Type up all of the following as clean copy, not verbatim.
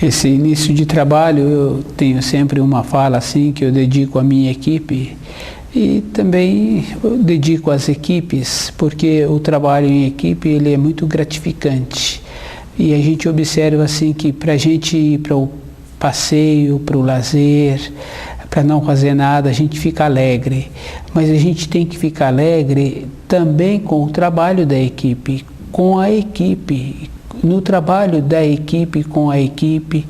Esse início de trabalho eu tenho sempre uma fala assim que eu dedico à minha equipe e também eu dedico às equipes, porque o trabalho em equipe ele é muito gratificante e a gente observa assim que para a gente ir para o passeio, para o lazer, para não fazer nada, a gente fica alegre, mas a gente tem que ficar alegre também com o trabalho da equipe, com a equipe, no trabalho da equipe com a equipe,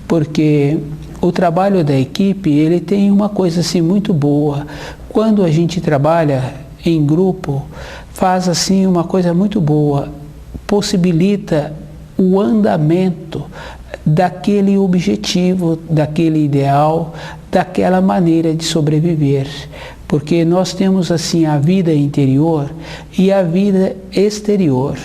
porque o trabalho da equipe ele tem uma coisa assim muito boa. Quando a gente trabalha em grupo, faz assim uma coisa muito boa, possibilita o andamento daquele objetivo, daquele ideal, daquela maneira de sobreviver. Porque nós temos assim a vida interior e a vida exterior.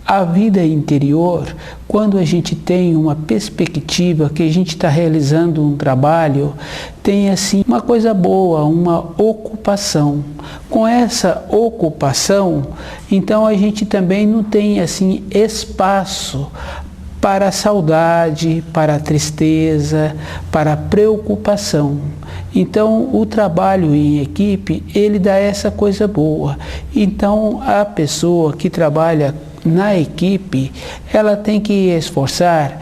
A vida interior, quando a gente tem uma perspectiva que a gente está realizando um trabalho, tem assim uma coisa boa, uma ocupação. Com essa ocupação, então a gente também não tem assim espaço para a saudade, para a tristeza, para a preocupação. Então, o trabalho em equipe, ele dá essa coisa boa. Então, a pessoa que trabalha na equipe, ela tem que esforçar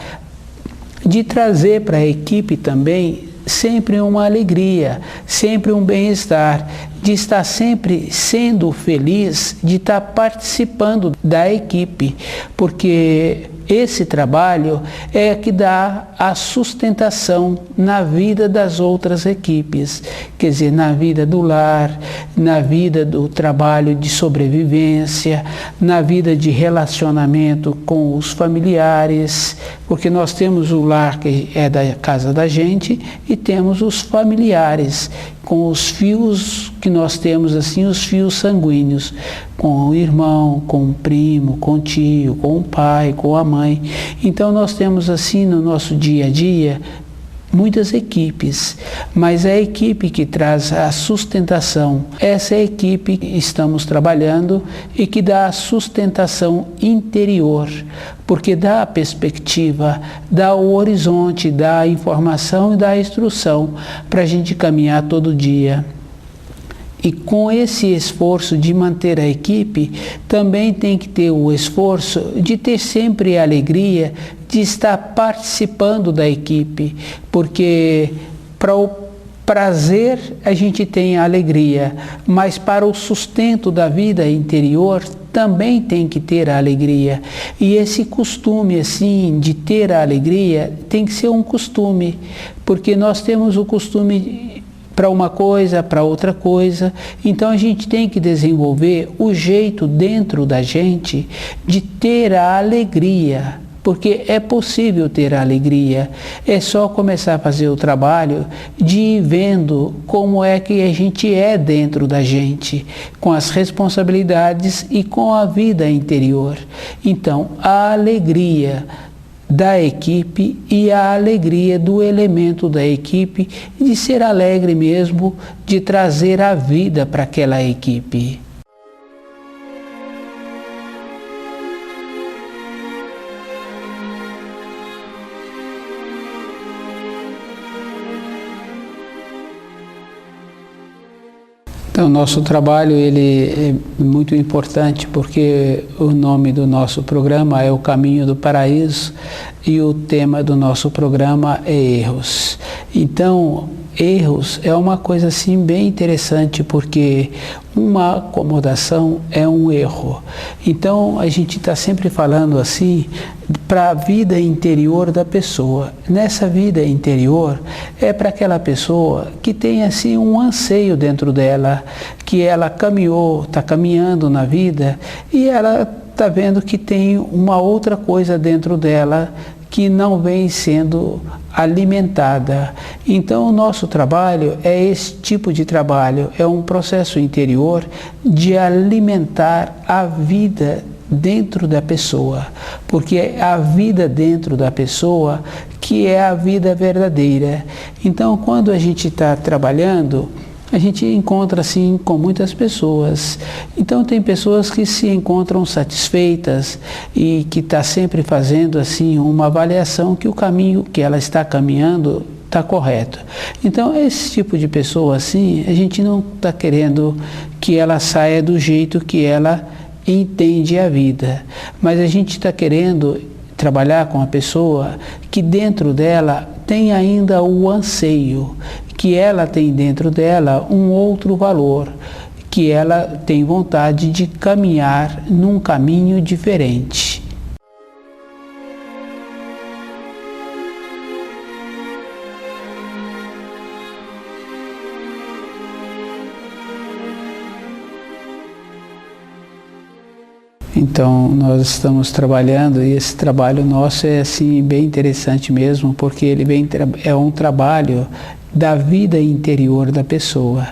de trazer para a equipe também sempre uma alegria, sempre um bem-estar, de estar sempre sendo feliz, de estar participando da equipe, porque esse trabalho é que dá a sustentação na vida das outras equipes, quer dizer, na vida do lar, na vida do trabalho de sobrevivência, na vida de relacionamento com os familiares, porque nós temos o lar que é da casa da gente e temos os familiares, com os fios que nós temos, assim, os fios sanguíneos, com o irmão, com o primo, com o tio, com o pai, com a mãe. Então nós temos assim no nosso dia a dia muitas equipes, mas a equipe que traz a sustentação, essa é a equipe que estamos trabalhando e que dá a sustentação interior, porque dá a perspectiva, dá o horizonte, dá a informação e dá a instrução para a gente caminhar todo dia. E com esse esforço de manter a equipe, também tem que ter o esforço de ter sempre a alegria de estar participando da equipe, porque para o prazer a gente tem a alegria, mas para o sustento da vida interior também tem que ter a alegria. E esse costume assim de ter a alegria tem que ser um costume, porque nós temos o costume para uma coisa, para outra coisa. Então a gente tem que desenvolver o jeito dentro da gente de ter a alegria, porque é possível ter a alegria. É só começar a fazer o trabalho de ir vendo como é que a gente é dentro da gente, com as responsabilidades e com a vida interior. Então, a alegria da equipe e a alegria do elemento da equipe, de ser alegre mesmo, de trazer a vida para aquela equipe. Então, nosso trabalho ele é muito importante porque o nome do nosso programa é O Caminho do Paraíso e o tema do nosso programa é Erros. Então, erros é uma coisa assim bem interessante, porque uma acomodação é um erro. Então a gente está sempre falando assim para a vida interior da pessoa. Nessa vida interior é para aquela pessoa que tem assim um anseio dentro dela, que ela caminhou, está caminhando na vida e ela está vendo que tem uma outra coisa dentro dela que não vem sendo alimentada. Então o nosso trabalho é esse tipo de trabalho, é um processo interior de alimentar a vida dentro da pessoa, porque é a vida dentro da pessoa que é a vida verdadeira. Então quando a gente está trabalhando, a gente encontra assim com muitas pessoas. Então tem pessoas que se encontram satisfeitas e que está sempre fazendo assim uma avaliação que o caminho que ela está caminhando está correto. Então esse tipo de pessoa assim, a gente não está querendo que ela saia do jeito que ela entende a vida, mas a gente está querendo trabalhar com a pessoa que dentro dela tem ainda o anseio, que ela tem dentro dela um outro valor, que ela tem vontade de caminhar num caminho diferente. Então nós estamos trabalhando e esse trabalho nosso é assim bem interessante mesmo, porque ele é um trabalho da vida interior da pessoa,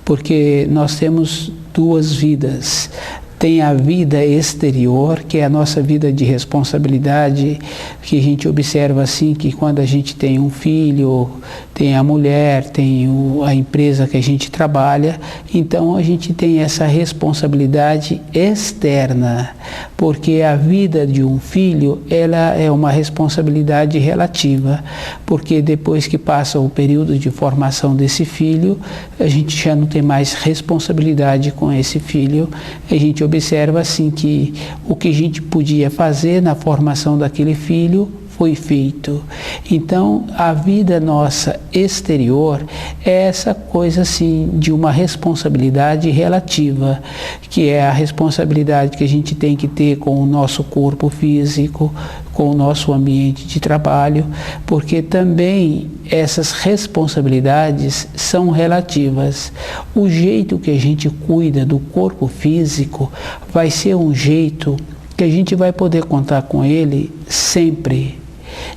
porque nós temos duas vidas. Tem a vida exterior, que é a nossa vida de responsabilidade, que a gente observa assim, que quando a gente tem um filho, tem a mulher, tem a empresa que a gente trabalha, então a gente tem essa responsabilidade externa, porque a vida de um filho, ela é uma responsabilidade relativa, porque depois que passa o período de formação desse filho, a gente já não tem mais responsabilidade com esse filho, a gente observa assim que o que a gente podia fazer na formação daquele filho foi feito. Então a vida nossa exterior é essa coisa assim de uma responsabilidade relativa, que é a responsabilidade que a gente tem que ter com o nosso corpo físico, com o nosso ambiente de trabalho, porque também essas responsabilidades são relativas. O jeito que a gente cuida do corpo físico vai ser um jeito que a gente vai poder contar com ele sempre.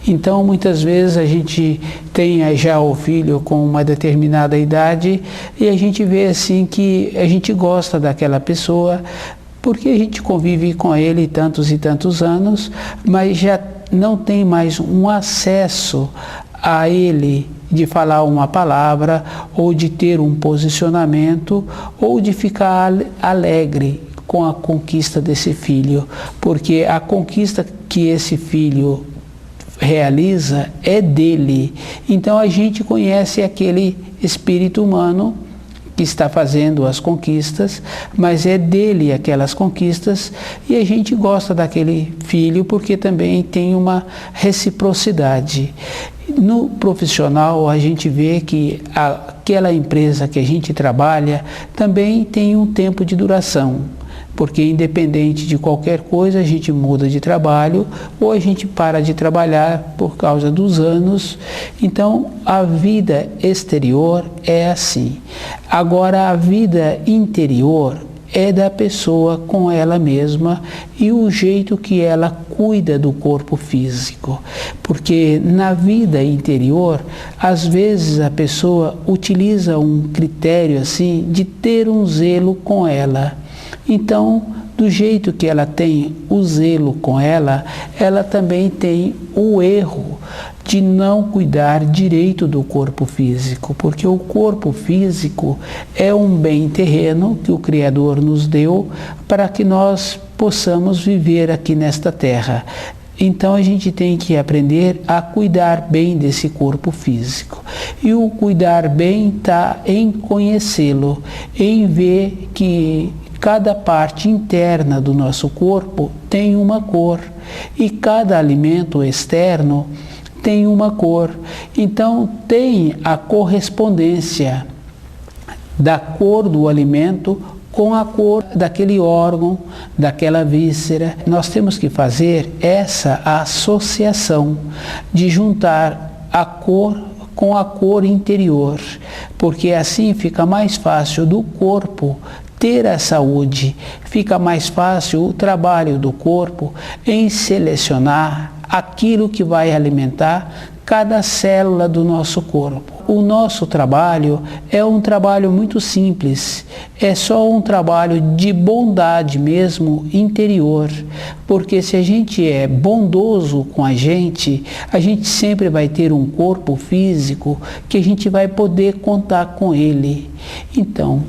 Então, muitas vezes a gente tem já o filho com uma determinada idade e a gente vê assim que a gente gosta daquela pessoa porque a gente convive com ele tantos e tantos anos, mas já não tem mais um acesso a ele de falar uma palavra ou de ter um posicionamento ou de ficar alegre com a conquista desse filho, porque a conquista que esse filho realiza é dele. Então a gente conhece aquele espírito humano que está fazendo as conquistas, mas é dele aquelas conquistas e a gente gosta daquele filho porque também tem uma reciprocidade. No profissional a gente vê que aquela empresa que a gente trabalha também tem um tempo de duração, porque independente de qualquer coisa, a gente muda de trabalho ou a gente para de trabalhar por causa dos anos. Então, a vida exterior é assim. Agora, a vida interior é da pessoa com ela mesma e o jeito que ela cuida do corpo físico. Porque na vida interior, às vezes a pessoa utiliza um critério assim de ter um zelo com ela. Então, do jeito que ela tem o zelo com ela, ela também tem o erro de não cuidar direito do corpo físico, porque o corpo físico é um bem terreno que o Criador nos deu para que nós possamos viver aqui nesta terra. Então a gente tem que aprender a cuidar bem desse corpo físico. E o cuidar bem está em conhecê-lo, em ver que cada parte interna do nosso corpo tem uma cor e cada alimento externo tem uma cor. Então tem a correspondência da cor do alimento com a cor daquele órgão, daquela víscera. Nós temos que fazer essa associação de juntar a cor com a cor interior, porque assim fica mais fácil do corpo ter a saúde, fica mais fácil o trabalho do corpo em selecionar aquilo que vai alimentar cada célula do nosso corpo. O nosso trabalho é um trabalho muito simples, é só um trabalho de bondade mesmo interior, porque se a gente é bondoso com a gente sempre vai ter um corpo físico que a gente vai poder contar com ele. Então,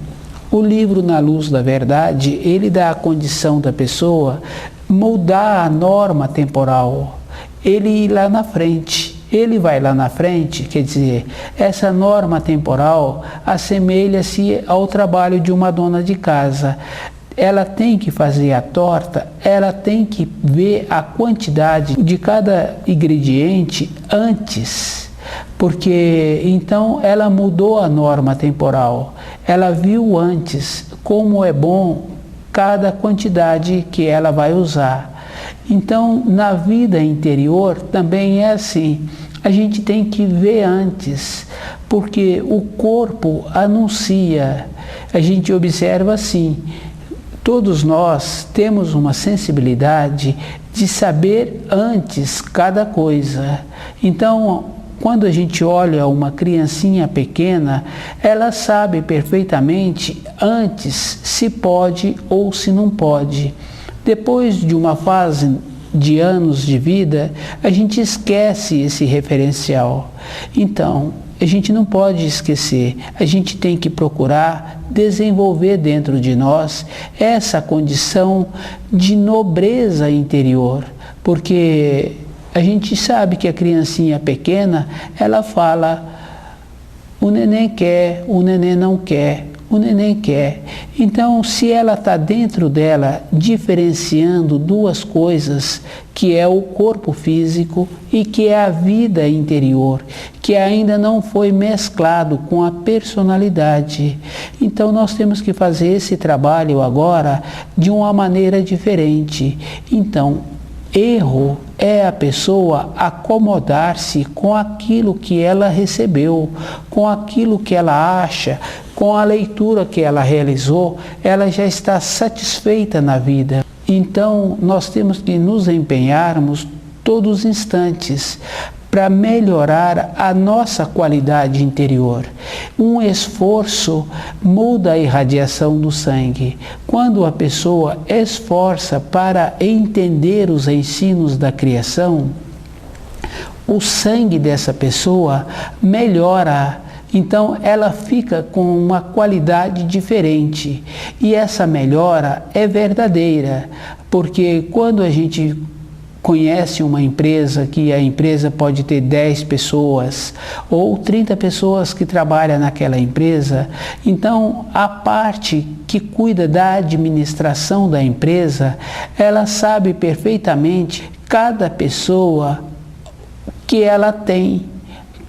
o livro Na Luz da Verdade, ele dá a condição da pessoa mudar a norma temporal, ele ir lá na frente. Ele vai lá na frente, quer dizer, essa norma temporal assemelha-se ao trabalho de uma dona de casa. Ela tem que fazer a torta, ela tem que ver a quantidade de cada ingrediente antes, porque então ela mudou a norma temporal. Ela viu antes como é bom cada quantidade que ela vai usar. Então, na vida interior também é assim. A gente tem que ver antes, porque o corpo anuncia. A gente observa assim. Todos nós temos uma sensibilidade de saber antes cada coisa. Então, quando a gente olha uma criancinha pequena, ela sabe perfeitamente antes se pode ou se não pode. Depois de uma fase de anos de vida, a gente esquece esse referencial. Então, a gente não pode esquecer, a gente tem que procurar desenvolver dentro de nós essa condição de nobreza interior, porque a gente sabe que a criancinha pequena, ela fala, o neném quer, o neném não quer. O neném quer. Então, se ela está dentro dela, diferenciando duas coisas, que é o corpo físico e que é a vida interior, que ainda não foi mesclado com a personalidade. Então, nós temos que fazer esse trabalho agora de uma maneira diferente. Então, erro é a pessoa acomodar-se com aquilo que ela recebeu, com aquilo que ela acha, com a leitura que ela realizou, ela já está satisfeita na vida. Então, nós temos que nos empenharmos todos os instantes para melhorar a nossa qualidade interior. Um esforço muda a irradiação do sangue. Quando a pessoa esforça para entender os ensinos da criação, o sangue dessa pessoa melhora. Então ela fica com uma qualidade diferente. E essa melhora é verdadeira, porque quando a gente conhece uma empresa, que a empresa pode ter 10 pessoas ou 30 pessoas que trabalham naquela empresa, então a parte que cuida da administração da empresa, ela sabe perfeitamente cada pessoa que ela tem.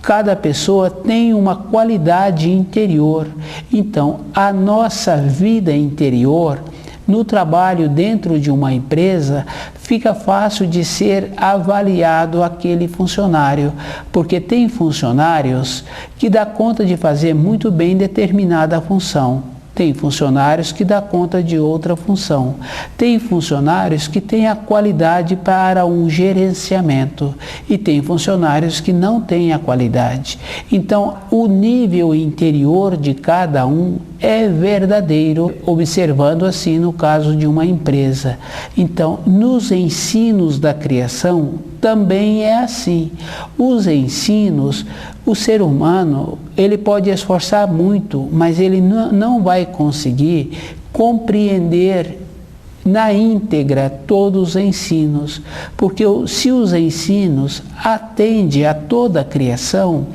Cada pessoa tem uma qualidade interior. Então, a nossa vida interior, no trabalho dentro de uma empresa, fica fácil de ser avaliado aquele funcionário, porque tem funcionários que dão conta de fazer muito bem determinada função. Tem funcionários que dão conta de outra função. Tem funcionários que têm a qualidade para um gerenciamento. E tem funcionários que não têm a qualidade. Então, o nível interior de cada um é verdadeiro, observando assim no caso de uma empresa. Então, nos ensinos da criação, também é assim. Os ensinos, o ser humano, ele pode esforçar muito, mas ele não vai conseguir compreender na íntegra todos os ensinos, porque se os ensinos atendem a toda a criação,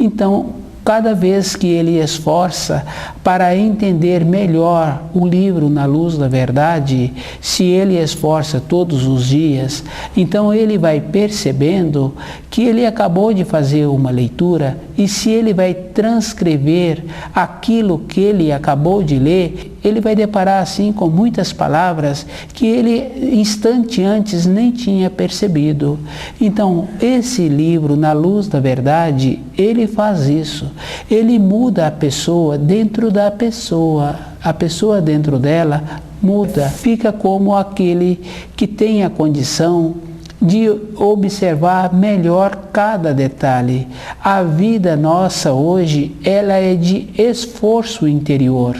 então cada vez que ele esforça para entender melhor o livro Na Luz da Verdade, se ele esforça todos os dias, então ele vai percebendo que ele acabou de fazer uma leitura, e se ele vai transcrever aquilo que ele acabou de ler, ele vai deparar assim com muitas palavras que ele instante antes nem tinha percebido. Então, esse livro Na Luz da Verdade, ele faz isso. Ele muda a pessoa dentro da pessoa. A pessoa dentro dela muda, fica como aquele que tem a condição de observar melhor cada detalhe. A vida nossa hoje, ela é de esforço interior,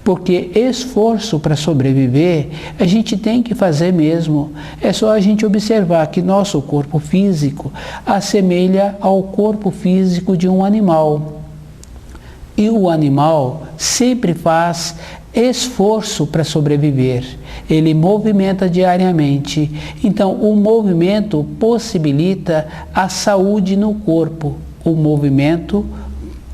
porque esforço para sobreviver, a gente tem que fazer mesmo. É só a gente observar que nosso corpo físico assemelha ao corpo físico de um animal. E o animal sempre faz esforço para sobreviver. Ele movimenta diariamente. Então, o movimento possibilita a saúde no corpo. O movimento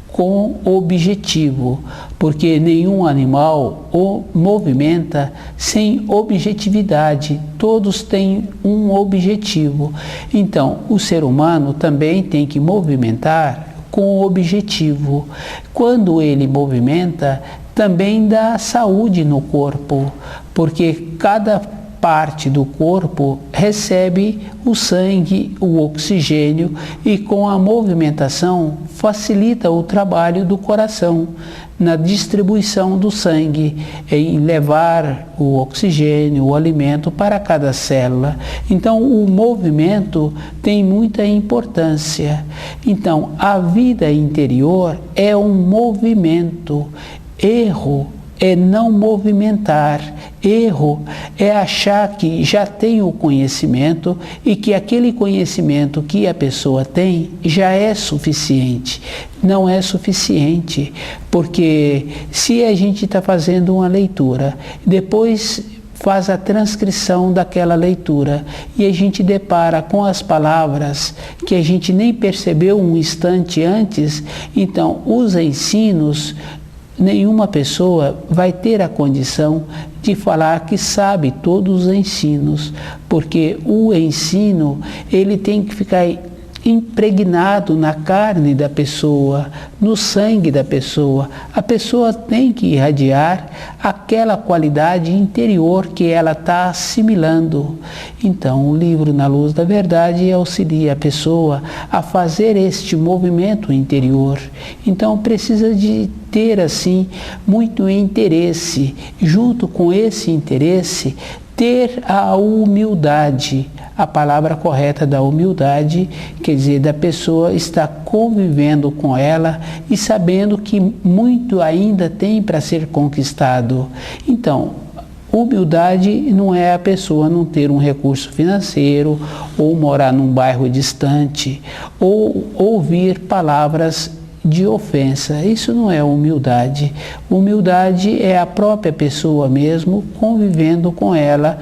com objetivo, porque nenhum animal o movimenta sem objetividade. Todos têm um objetivo. Então, o ser humano também tem que movimentar com objetivo. Quando ele movimenta, também dá saúde no corpo, porque cada parte do corpo recebe o sangue, o oxigênio, e com a movimentação facilita o trabalho do coração na distribuição do sangue, em levar o oxigênio, o alimento para cada célula. Então, o movimento tem muita importância. Então, a vida interior é um movimento. Erro é não movimentar. Erro é achar que já tem o conhecimento e que aquele conhecimento que a pessoa tem já é suficiente. Não é suficiente, porque se a gente está fazendo uma leitura, depois faz a transcrição daquela leitura e a gente depara com as palavras que a gente nem percebeu um instante antes, então os ensinos, nenhuma pessoa vai ter a condição de falar que sabe todos os ensinos, porque o ensino, ele tem que ficar impregnado na carne da pessoa, no sangue da pessoa. A pessoa tem que irradiar aquela qualidade interior que ela está assimilando. Então, o livro Na Luz da Verdade auxilia a pessoa a fazer este movimento interior. Então, precisa de ter, assim, muito interesse. Junto com esse interesse, ter a humildade. A palavra correta da humildade quer dizer da pessoa estar convivendo com ela e sabendo que muito ainda tem para ser conquistado. Então, humildade não é a pessoa não ter um recurso financeiro, ou morar num bairro distante, ou ouvir palavras de ofensa. Isso não é humildade. Humildade é a própria pessoa mesmo convivendo com ela,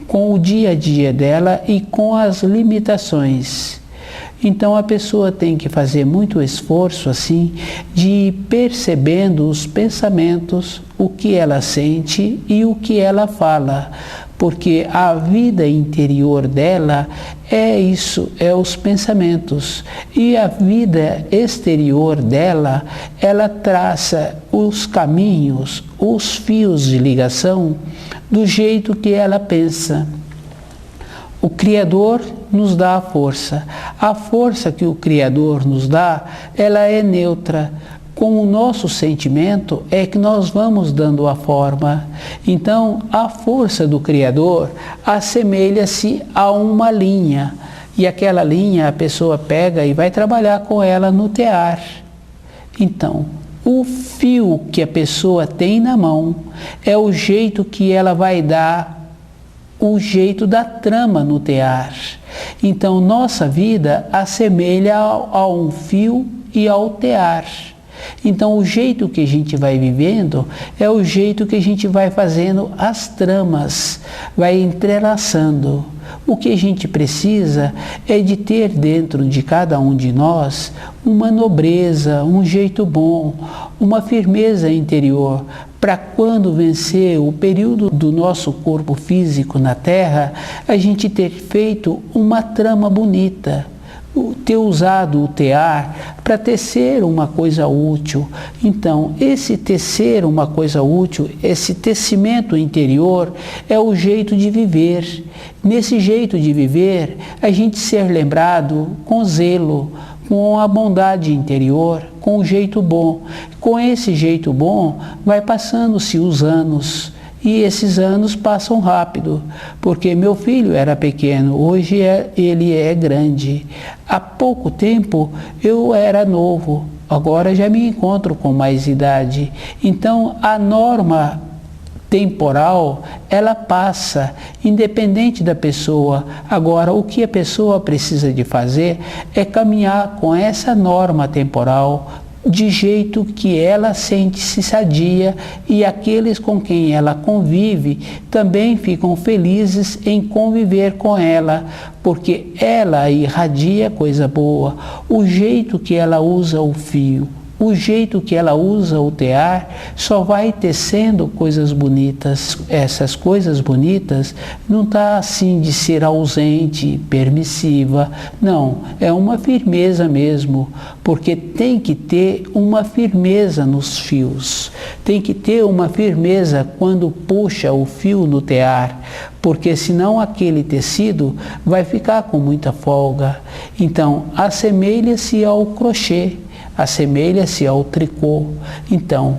com o dia a dia dela e com as limitações. Então a pessoa tem que fazer muito esforço assim de ir percebendo os pensamentos, o que ela sente e o que ela fala, porque a vida interior dela é isso, é os pensamentos, e a vida exterior dela, ela traça os caminhos, os fios de ligação do jeito que ela pensa. O Criador nos dá a força que o Criador nos dá, ela é neutra. Com o nosso sentimento é que nós vamos dando a forma. Então, a força do Criador assemelha-se a uma linha. E aquela linha a pessoa pega e vai trabalhar com ela no tear. Então, o fio que a pessoa tem na mão é o jeito que ela vai dar, o jeito da trama no tear. Então, nossa vida assemelha a um fio e ao tear. Então, o jeito que a gente vai vivendo é o jeito que a gente vai fazendo as tramas, vai entrelaçando. O que a gente precisa é de ter dentro de cada um de nós uma nobreza, um jeito bom, uma firmeza interior, para quando vencer o período do nosso corpo físico na Terra, a gente ter feito uma trama bonita, ter usado o tear para tecer uma coisa útil. Então, esse tecer uma coisa útil, esse tecimento interior é o jeito de viver. Nesse jeito de viver, a gente ser lembrado com zelo, com a bondade interior, com o jeito bom. Com esse jeito bom, vai passando-se os anos E esses anos passam rápido, porque meu filho era pequeno, hoje ele é grande. Há pouco tempo eu era novo, agora já me encontro com mais idade. Então a norma temporal, ela passa, independente da pessoa. Agora, o que a pessoa precisa de fazer é caminhar com essa norma temporal de jeito que ela sente-se sadia e aqueles com quem ela convive também ficam felizes em conviver com ela, porque ela irradia coisa boa. O jeito que ela usa o fio, o jeito que ela usa o tear só vai tecendo coisas bonitas. Essas coisas bonitas não está assim de ser ausente, permissiva. Não, é uma firmeza mesmo, porque tem que ter uma firmeza nos fios. Tem que ter uma firmeza quando puxa o fio no tear, porque senão aquele tecido vai ficar com muita folga. Então, assemelha-se ao crochê. Assemelha-se ao tricô. Então,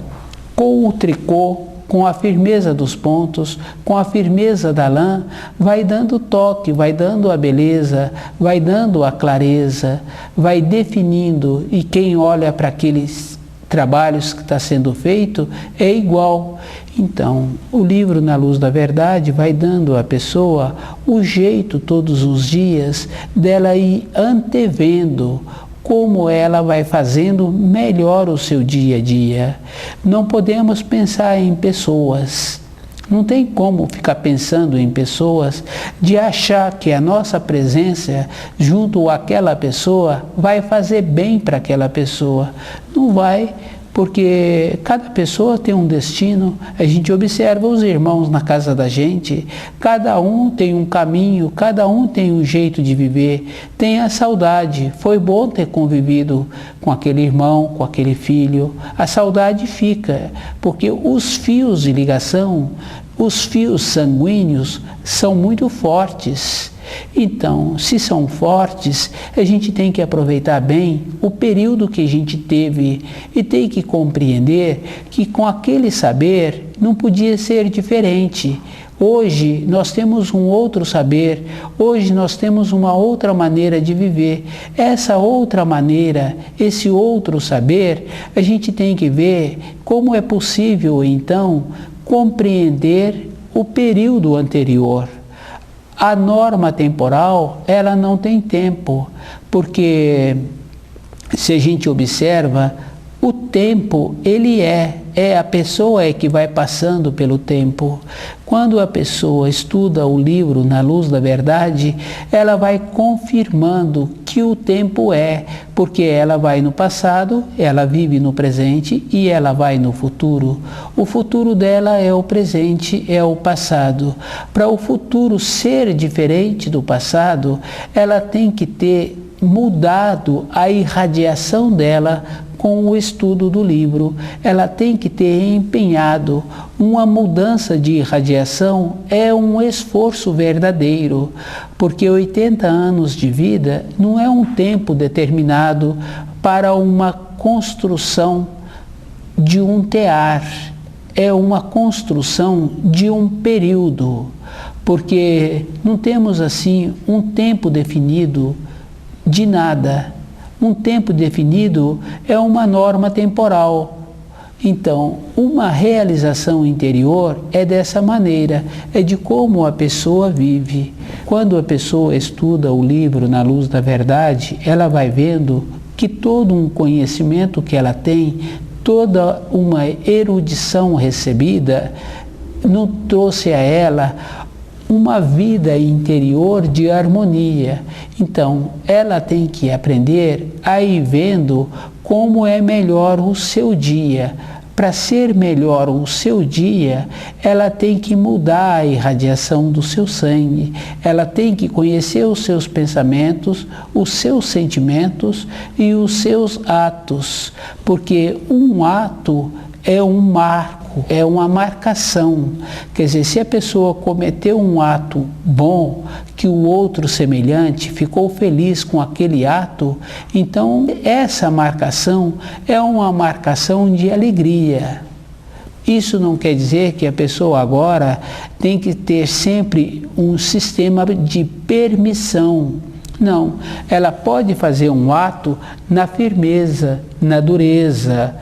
com o tricô, com a firmeza dos pontos, com a firmeza da lã, vai dando toque, vai dando a beleza, vai dando a clareza, vai definindo, e quem olha para aqueles trabalhos que está sendo feito é igual. Então, o livro Na Luz da Verdade vai dando à pessoa o jeito todos os dias dela ir antevendo como ela vai fazendo melhor o seu dia a dia. Não podemos pensar em pessoas. Não tem como ficar pensando em pessoas de achar que a nossa presença junto àquela pessoa vai fazer bem para aquela pessoa. Não vai, porque cada pessoa tem um destino. A gente observa os irmãos na casa da gente, cada um tem um caminho, cada um tem um jeito de viver, tem a saudade. Foi bom ter convivido com aquele irmão, com aquele filho. A saudade fica, porque os fios de ligação, os fios sanguíneos são muito fortes. Então, se são fortes, a gente tem que aproveitar bem o período que a gente teve e tem que compreender que com aquele saber não podia ser diferente. Hoje nós temos um outro saber, hoje nós temos uma outra maneira de viver. Essa outra maneira, esse outro saber, a gente tem que ver como é possível então compreender o período anterior. A norma temporal, ela não tem tempo, porque se a gente observa, o tempo, ele é a pessoa que vai passando pelo tempo. Quando a pessoa estuda o livro Na Luz da Verdade, ela vai confirmando que o tempo porque ela vai no passado, ela vive no presente e ela vai no futuro. O futuro dela é o presente, é o passado. Para o futuro ser diferente do passado, ela tem que ter mudado a irradiação dela com o estudo do livro. Ela tem que ter empenhado. Uma mudança de irradiação é um esforço verdadeiro, porque 80 anos de vida não é um tempo determinado para uma construção de um tear, é uma construção de um período, porque não temos assim um tempo definido de nada. Um tempo definido é uma norma temporal. Então, uma realização interior é dessa maneira, é de como a pessoa vive. Quando a pessoa estuda o livro Na Luz da Verdade, ela vai vendo que todo um conhecimento que ela tem, toda uma erudição recebida, não trouxe a ela uma vida interior de harmonia. Então, ela tem que aprender a ir vendo como é melhor o seu dia. Para ser melhor o seu dia, ela tem que mudar a irradiação do seu sangue. Ela tem que conhecer os seus pensamentos, os seus sentimentos e os seus atos. Porque um ato é um marco, é uma marcação. Quer dizer, se a pessoa cometeu um ato bom, que o outro semelhante ficou feliz com aquele ato, então essa marcação é uma marcação de alegria. Isso não quer dizer que a pessoa agora tem que ter sempre um sistema de permissão. Não, ela pode fazer um ato na firmeza, na dureza,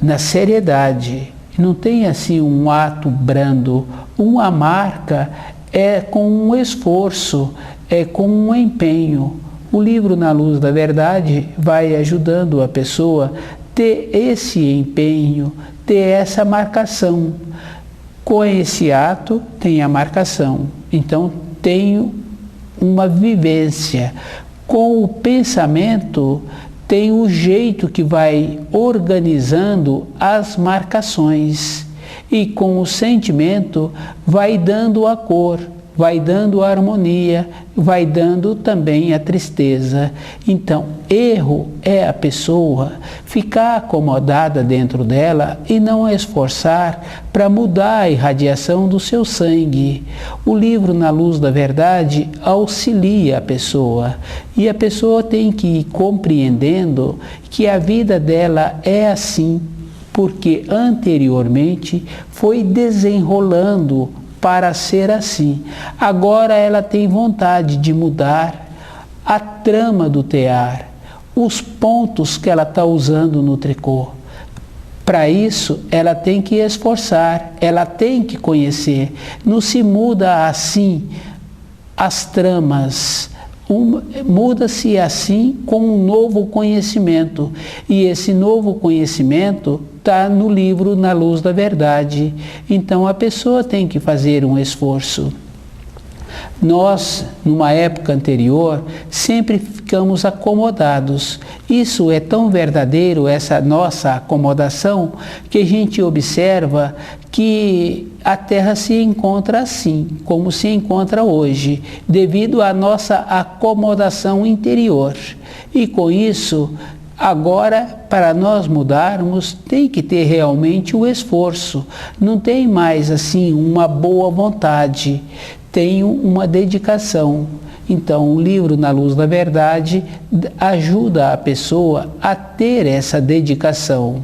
na seriedade. Não tem assim um ato brando. Uma marca é com um esforço, é com um empenho. O livro Na Luz da Verdade vai ajudando a pessoa a ter esse empenho, ter essa marcação. Com esse ato tem a marcação. Então tenho uma vivência. Com o pensamento tem o jeito que vai organizando as marcações. E com o sentimento vai dando a cor, vai dando a harmonia, vai dando também a tristeza. Então, erro é a pessoa ficar acomodada dentro dela e não esforçar para mudar a irradiação do seu sangue. O livro Na Luz da Verdade auxilia a pessoa e a pessoa tem que ir compreendendo que a vida dela é assim, porque anteriormente foi desenrolando para ser assim. Agora ela tem vontade de mudar a trama do tear, os pontos que ela está usando no tricô. Para isso, ela tem que esforçar, ela tem que conhecer. Não se muda assim as tramas. Muda-se assim com um novo conhecimento. E esse novo conhecimento está no livro Na Luz da Verdade. Então a pessoa tem que fazer um esforço. Nós, numa época anterior, sempre ficamos acomodados. Isso é tão verdadeiro, essa nossa acomodação, que a gente observa que a Terra se encontra assim, como se encontra hoje, devido à nossa acomodação interior. E com isso, agora, para nós mudarmos, tem que ter realmente o esforço. Não tem mais assim uma boa vontade, tem uma dedicação. Então, o livro Na Luz da Verdade ajuda a pessoa a ter essa dedicação.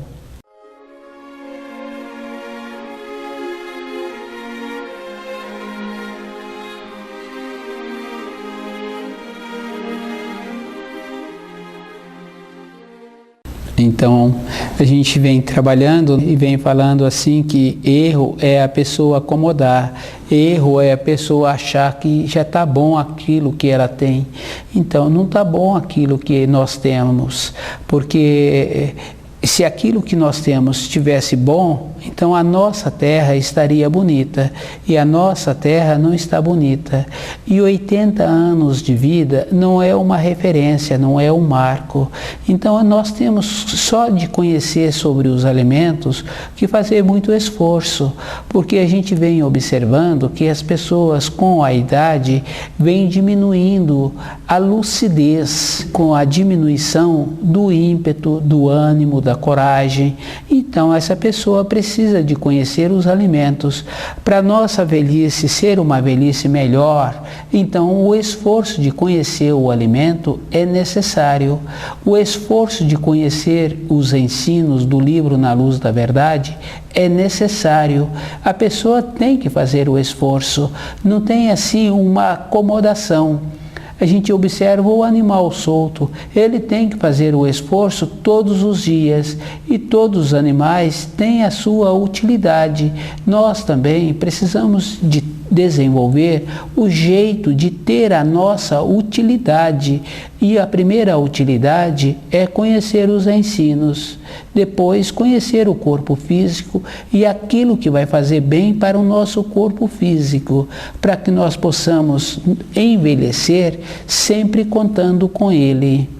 Então, a gente vem trabalhando e vem falando assim que erro é a pessoa acomodar, erro é a pessoa achar que já está bom aquilo que ela tem. Então, não está bom aquilo que nós temos, porque se aquilo que nós temos estivesse bom, então a nossa terra estaria bonita, e a nossa terra não está bonita. E 80 anos de vida não é uma referência, não é um marco. Então nós temos só de conhecer sobre os alimentos que fazer muito esforço, porque a gente vem observando que as pessoas com a idade vêm diminuindo a lucidez, com a diminuição do ímpeto, do ânimo, da coragem. Então essa pessoa precisa de conhecer os alimentos. Para nossa velhice ser uma velhice melhor, então o esforço de conhecer o alimento é necessário. O esforço de conhecer os ensinos do livro Na Luz da Verdade é necessário. A pessoa tem que fazer o esforço, não tem assim uma acomodação. A gente observa o animal solto, ele tem que fazer o esforço todos os dias, e todos os animais têm a sua utilidade. Nós também precisamos de desenvolver o jeito de ter a nossa utilidade, e a primeira utilidade é conhecer os ensinos, depois conhecer o corpo físico e aquilo que vai fazer bem para o nosso corpo físico, para que nós possamos envelhecer sempre contando com ele.